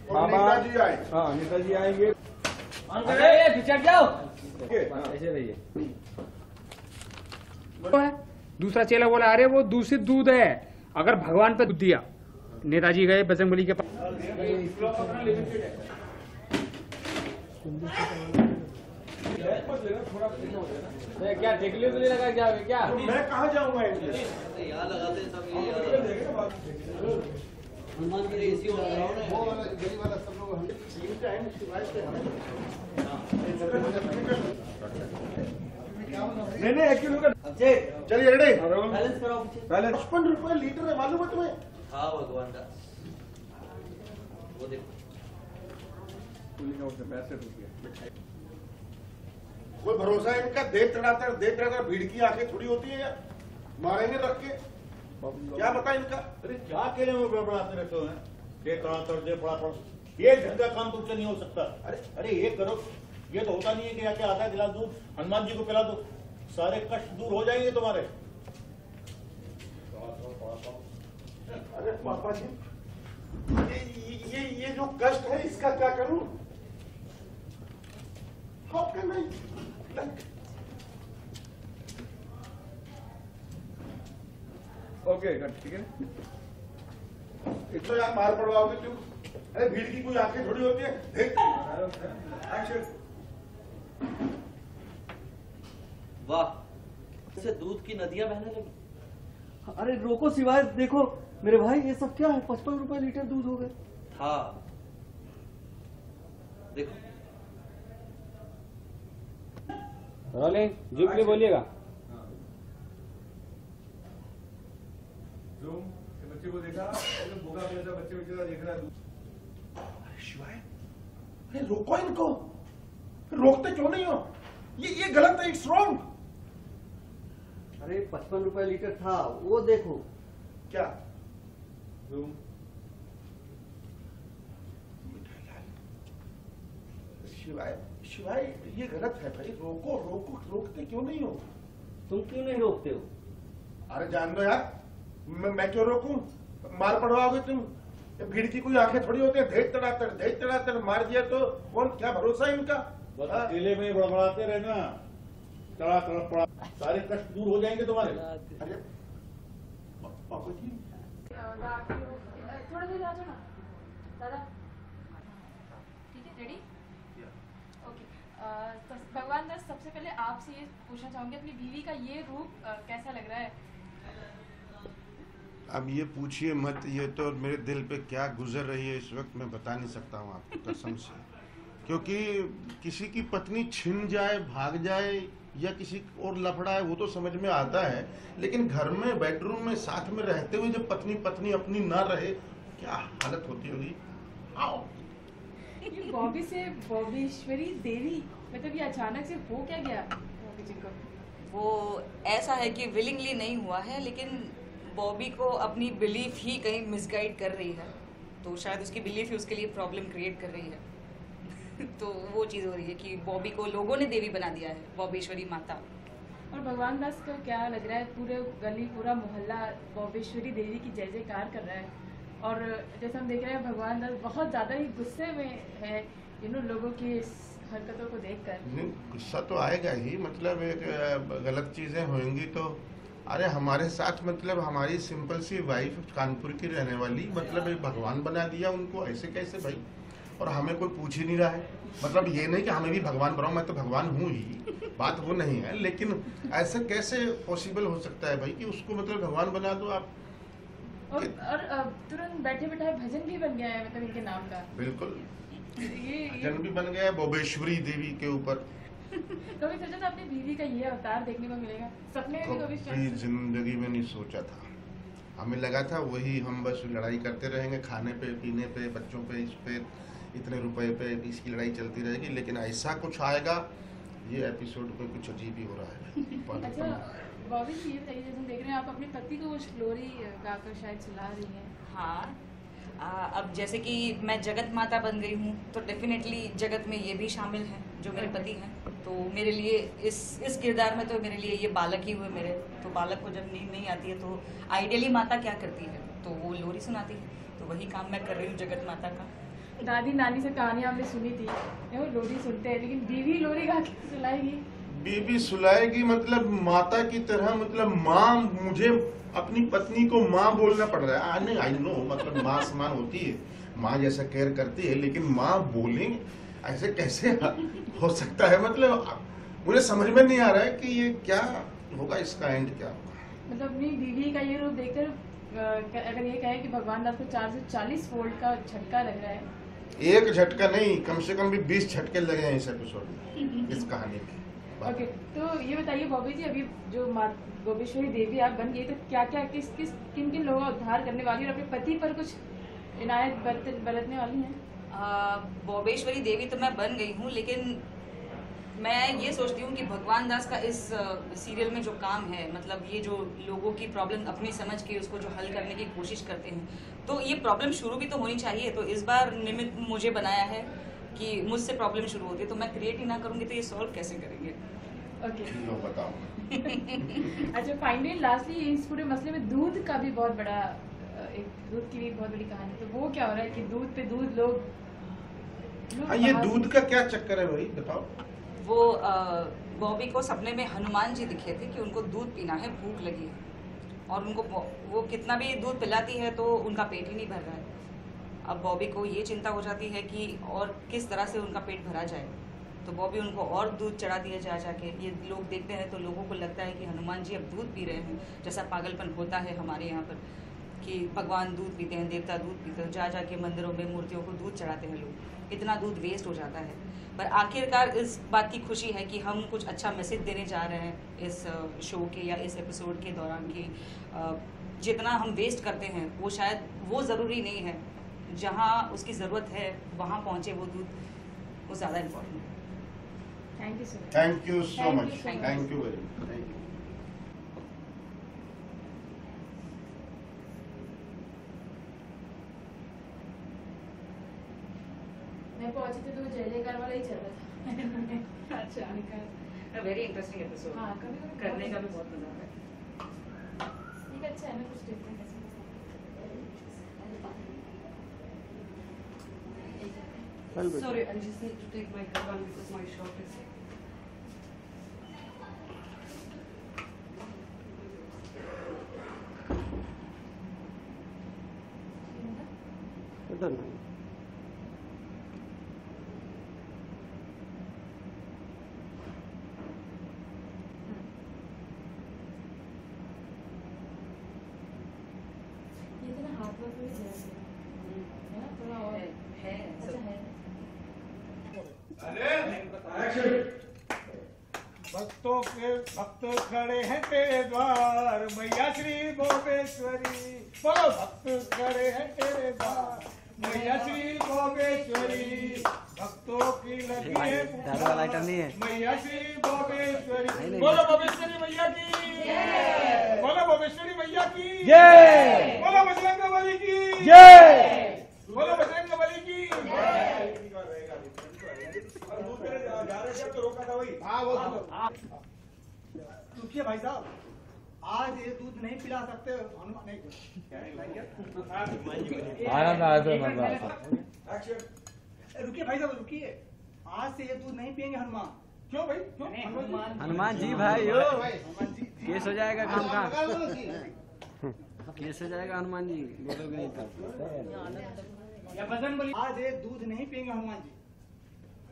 नेताजी आए। हाँ, नेताजी आएंगे। पीछे जाओ, ऐसे रहिए। दूसरा चेला बोला अरे वो दूषित दूध है, अगर भगवान पे दूध दिया। नेताजी गए बजरंगबली के पास। क्या टिकली तो नहीं लगा क्या? मैं कहाँ जाऊंगा इनके? यहाँ लगाते हैं सब हनुमान के लिए इसी वाला सब लोग नहीं एक्चुअली चलिए रेडी। बैलेंस कराओ पीछे। पहले 55 रुपए लीटर है, मालूम है तुम्हें? हाँ भगवान का वो देखो कोई भरोसा है इनका? देख चढ़ाकर भीड़ की आंखें थोड़ी होती है यार, मारेंगे रख के। क्या बता इनका? अरे क्या कहने में बड़बड़ाते रहते हो? दे पड़ा ये धंधा काम तुमसे नहीं हो सकता। अरे ये करो, ये तो होता नहीं है कि आके आधा गिलास दूध हनुमान जी को पिला दो, सारे कष्ट दूर हो जाएंगे तुम्हारे। अरे पापा जी, ये जो कष्ट है इसका क्या करूं? How can I? ओके ठीक है। इतना यार मार पड़वाओगे तुम? अरे भीड़ की कोई आंखें थोड़ी होती है। देख वाह, इससे दूध की नदियां बहने लगी। अरे रोको सिवाय देखो मेरे भाई, ये सब क्या है? 55 रुपए लीटर दूध हो गए। था देखो रोलिंग जीप के बोलिएगा। बच्चे को देखा, भूखा प्यासा बच्चे देख रहा है। अरे शिवाय, अरे रोको इनको। रोकते क्यों नहीं हो? ये गलत है, इट्स रॉन्ग। अरे 55 रुपए लीटर था, वो देखो। क्या? शिवाय ये गलत है भाई, रोकते क्यों नहीं हो? तुम क्यों नहीं रोकते हो? अरे जान दो यार, मैं क्यों रोकूं? मार पड़वाओगे तुम। भीड़ की कोई आंखें थोड़ी होती है। देख तड़ातड़ मार दिया तो कौन, क्या भरोसा है इनका? बस अकेले में बड़बड़ाते रहना, चढ़ा पड़ा, सारे कष्ट दूर हो जाएंगे तुम्हारे। अरे पापा जी, थोड़ा देर आ जाओ ना दादा। ठीक है, रेडी? ओके। तो भगवान दास, सबसे पहले आपसे ये पूछना चाहूंगी, अपनी बीवी का ये रूप कैसा लग रहा है? अब ये पूछिए मत, ये तो मेरे दिल पे क्या गुजर रही है इस वक्त मैं बता नहीं सकता हूँ आपको कसम से। क्योंकि किसी की पत्नी छिन जाए, भाग जाए या किसी और लफड़ा है वो तो समझ में आता है, लेकिन घर में बेडरूम में साथ में रहते हुए जब पत्नी अपनी ना रहे, क्या हालत होती होगी। ये बॉबी से बॉबीश्वरी देवी, मतलब ये अचानक से हो क्या गया बॉबी जी को? वो ऐसा है कि विलिंगली नहीं हुआ है, लेकिन बॉबी को अपनी बिलीफ ही कहीं मिसगाइड कर रही है, तो शायद उसकी बिलीफ ही उसके लिए प्रॉब्लम क्रिएट कर रही है। तो वो चीज़ हो रही है कि बॉबी को लोगों ने देवी बना दिया है, बॉबीश्वरी माता। और भगवान दास को क्या लग रहा है, पूरे गली पूरा मोहल्ला बॉबीश्वरी देवी की जय जयकार कर रहा है, और जैसे हम देख रहे हैं भगवान दास बहुत ज़्यादा ही गुस्से में है लोगों की इस हरकतों को देखकर। गुस्सा तो आएगा ही, मतलब एक गलत चीजें होंगी तो। अरे हमारे साथ मतलब हमारी सिंपल सी वाइफ कानपुर की रहने वाली, मतलब एक भगवान बना दिया उनको, ऐसे कैसे भाई? और हमें कोई पूछ ही नहीं रहा है। मतलब ये नहीं कि हमें भी भगवान बनाओ, मैं तो भगवान हूँ ही, बात वो नहीं है, लेकिन ऐसा कैसे पॉसिबल हो सकता है भाई कि उसको मतलब भगवान बना दो आप? और तुरंत बैठे बैठाए भजन भी बन गया है, मतलब इनके नाम का। बिल्कुल, ये भजन भी बन गया बॉबेश्वरी देवी के ऊपर। कभी सोचा था अपनी बीवी का ये अवतार देखने को मिलेगा? सपने में भी कभी जिंदगी में नहीं सोचा था। हमें लगा था वही हम बस लड़ाई करते रहेंगे, खाने पे पीने पे, बच्चों पे, इस पे, इतने रुपए पे इसकी लड़ाई चलती रहेगी, लेकिन ऐसा कुछ आएगा, ये एपिसोड पे कुछ अजीब ही हो रहा है। अच्छा बॉबी जी, ये बताइए, जैसे हम देख रहे हैं आप अपने पति को वो ग्लोरी गाकर शायद सुला रही हैं। हाँ, अब जैसे कि मैं जगत माता बन गई हूँ, तो डेफिनेटली जगत में ये भी शामिल है जो मेरे पति हैं। तो मेरे लिए इस किरदार में तो मेरे लिए ये बालक ही हुए मेरे। तो बालक को जब नींद नहीं आती है तो आइडियली माता क्या करती है, तो वो लोरी सुनाती है। तो वही काम मैं कर रही हूँ जगत माता का। दादी नानी से कहानियां हमने सुनी थी, वो लोरी सुनते हैं, लेकिन बीवी लोरी गा के सुनाएगी। बीबी सुलाएगी मतलब माता की तरह, मतलब माँ, मुझे अपनी पत्नी को माँ बोलना पड़ रहा है। आई नो, मतलब माँ समान होती है, माँ जैसा केयर करती है, लेकिन माँ बोले ऐसे कैसे हो सकता है? मतलब मुझे समझ में नहीं आ रहा है कि ये क्या होगा, इसका एंड क्या होगा। मतलब अपनी बीवी का ये रूप देखकर अगर ये कहें कि भगवान दास को 4 से 40 वोल्ट का झटका लग रहा है। एक झटका नहीं, कम से कम भी 20 झटके लगे हैं इस एपिसोड में, इस कहानी के। ओके, तो ये बताइए बॉबी जी, अभी जो माँ गोपेश्वरी देवी आप बन गई, तो क्या क्या किन किन लोगों का उद्धार करने वाली और अपने पति पर कुछ इनायत बरतने वाली हैं? बॉबेश्वरी देवी तो मैं बन गई हूँ, लेकिन मैं ये सोचती हूँ कि भगवान दास का इस सीरियल में जो काम है, मतलब ये जो लोगों की प्रॉब्लम अपनी समझ के उसको जो हल करने की कोशिश करते हैं, तो ये प्रॉब्लम शुरू भी तो होनी चाहिए। तो इस बार निमित्त मुझे बनाया है कि मुझसे प्रॉब्लम शुरू होती है, तो मैं क्रिएट ही ना करूँगी तो ये सॉल्व कैसे करेंगे? ओके, लो बताओ। अच्छा, फाइनली लास्टली इस पूरे मसले में दूध का भी बहुत बड़ा दूध की भी बहुत बड़ी कहानी, तो वो क्या हो रहा है कि दूध पे दूध लोग ये दूध का क्या चक्कर है भाई, बताओ। वो बॉबी को सपने में हनुमान जी दिखे थे कि उनको दूध पीना है, भूख लगी है, और उनको वो कितना भी दूध पिलाती है तो उनका पेट ही नहीं भर रहा है। अब बॉबी को ये चिंता हो जाती है कि और किस तरह से उनका पेट भरा जाए, तो बॉबी उनको और दूध चढ़ा दिया जा जाके। ये लोग देखते हैं तो लोगों को लगता है कि हनुमान जी अब दूध पी रहे हैं, जैसा पागलपन होता है हमारे यहाँ पर कि भगवान दूध पीते हैं, देवता दूध पीते हैं, जा जाके मंदिरों में मूर्तियों को दूध चढ़ाते हैं लोग, इतना दूध वेस्ट हो जाता है। पर आखिरकार इस बात की खुशी है कि हम कुछ अच्छा मैसेज देने जा रहे हैं इस शो के या इस एपिसोड के दौरान कि जितना हम वेस्ट करते हैं वो शायद वो ज़रूरी नहीं है, जहाँ उसकी ज़रूरत है वहाँ पहुँचे वो दूध, वो ज़्यादा इम्पोर्टेंट है। Thank you so much. Thank you so Thank much, you so much. Thank you very much, thank you. मैं पहुंची थी तो जय जयकार वाला ही चल रहा था। अच्छा, वेरी इंटरेस्टिंग एपिसोड। हाँ, कभी करने का भी बहुत मजा आता है। ठीक, अच्छा है ना, कुछ डिफरेंट है। Sorry, I just need to take my turban because my shop is. इधर नहीं। ये तो ना हाथ में थोड़ी जैसे है ना, थोड़ा और है अच्छा है। भक्तों के भक्त खड़े हैं तेरे द्वार, मैया श्री भोगेश्वरी। बोलो, भक्त खड़े हैं तेरे द्वार, मैया श्री भोगेश्वरी। भक्तों की लगी है पुकार, मैया श्री भोगेश्वरी। बोलो भोगेश्वरी मैया की जय, बोलो भोगेश्वरी मैया की जय, बोलो बजरंग बली की जय, बोलो बजरंग बली की जय। तो रोका था वही। हाँ, वो रुकिए भाई साहब, आज ये दूध नहीं पिला सकते हनुमान नहीं। रुकिए भाई साहब, रुकिए, आज से ये दूध नहीं पियेंगे हनुमान। क्यों भाई, क्यों? हनुमान जी भाई हो, हनुमान जी केस हो जाएगा काम का, केस हो जाएगा हनुमान जी, बोलोगे नहीं तो। या बजरंग बली आज ये दूध नहीं पियेंगे हनुमान जी।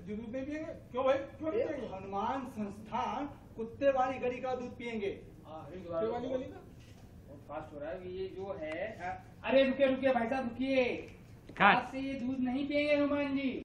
दूध नहीं पियेंगे? क्यों भाई, क्यों नहीं पियेंगे? हनुमान संस्थान कुत्ते वाली गली का दूध पियेंगे। कुत्ते वाली गली का बहुत फास्ट हो रहा है ये जो है। अरे रुकिए रुकिए भाई साहब, रुकिए, आज से ये दूध नहीं पियेंगे हनुमान जी।